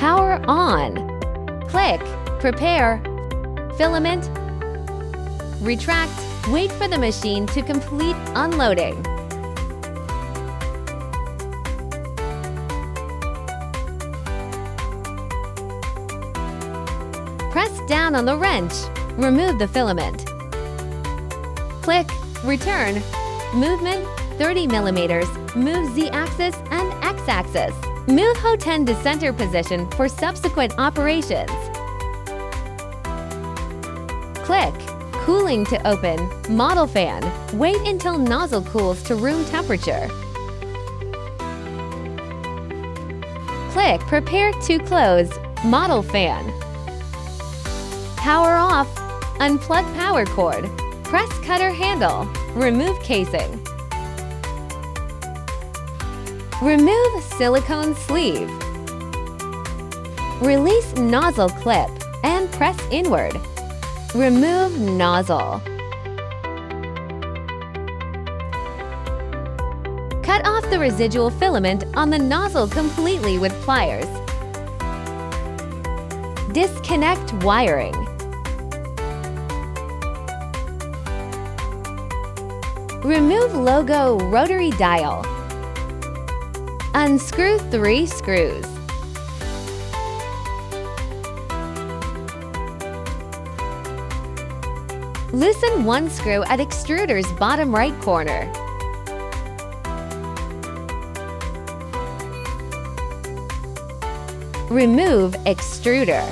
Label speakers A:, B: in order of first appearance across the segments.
A: Power on. Click, prepare, filament, retract, wait for the machine to complete unloading. Press down on the wrench. Remove the filament. Click, return. Movement 30 mm. Move Z-axis and X-axis. Move Ho10 to center position for subsequent operations. Click, cooling to open. Model fan. Wait until nozzle cools to room temperature. Click, prepare to close. Model fan. Power off. Unplug power cord. Press cutter handle. Remove casing. Remove silicone sleeve. Release nozzle clip and press inward. Remove nozzle. Cut off the residual filament on the nozzle completely with pliers. Disconnect wiring. Remove logo rotary dial. Unscrew 3 screws. Loosen 1 screw at extruder's bottom right corner. Remove extruder.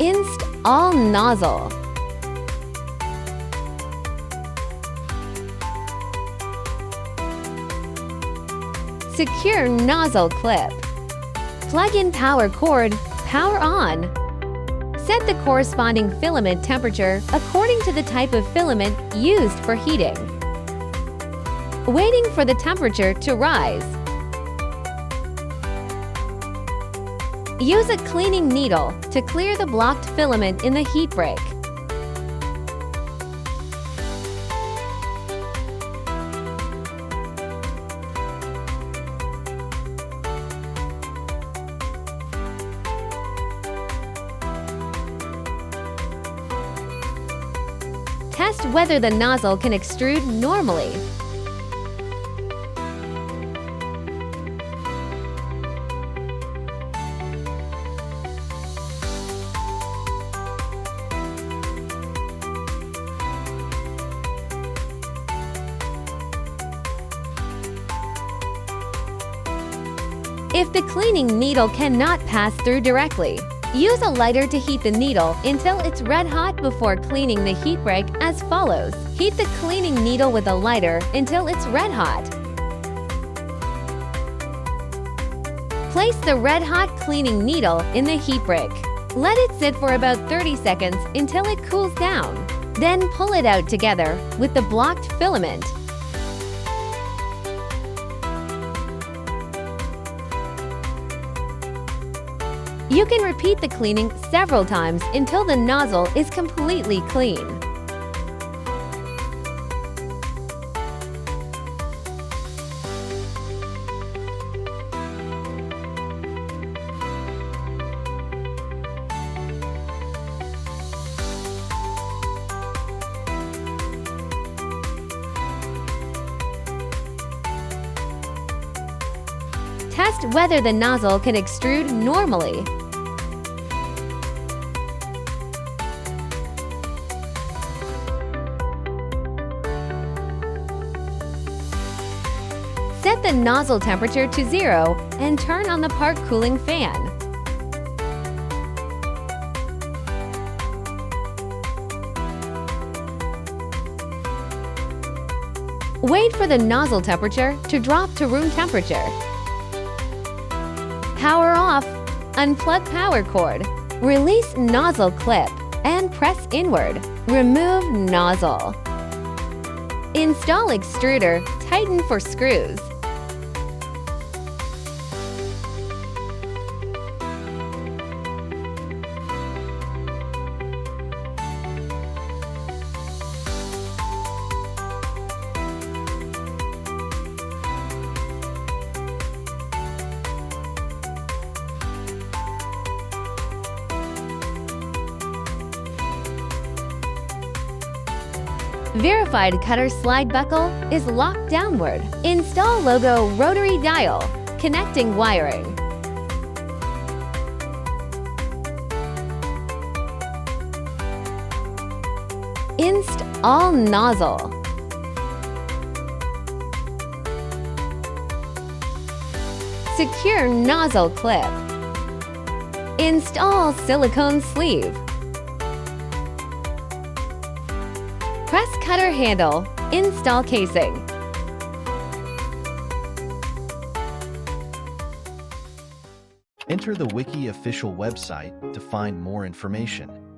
A: Install nozzle. Secure nozzle clip. Plug in power cord. Power on. Set the corresponding filament temperature according to the type of filament used for heating. Waiting for the temperature to rise. Use a cleaning needle to clear the blocked filament in the heat break. Test whether the nozzle can extrude normally. If the cleaning needle cannot pass through directly, use a lighter to heat the needle until it's red hot before cleaning the heat break as follows. Heat the cleaning needle with a lighter until it's red hot. Place the red hot cleaning needle in the heat break. Let it sit for about 30 seconds until it cools down. Then pull it out together with the blocked filament. You can repeat the cleaning several times until the nozzle is completely clean. Test whether the nozzle can extrude normally. Set the nozzle temperature to 0 and turn on the part cooling fan. Wait for the nozzle temperature to drop to room temperature. Power off. Unplug power cord. Release nozzle clip and press inward. Remove nozzle. Install extruder. Tighten for screws. Verified cutter slide buckle is locked downward. Install logo rotary dial. Connecting wiring. Install nozzle. Secure nozzle clip. Install silicone sleeve. Press cutter handle. Install casing.
B: Enter the Wiki official website to find more information.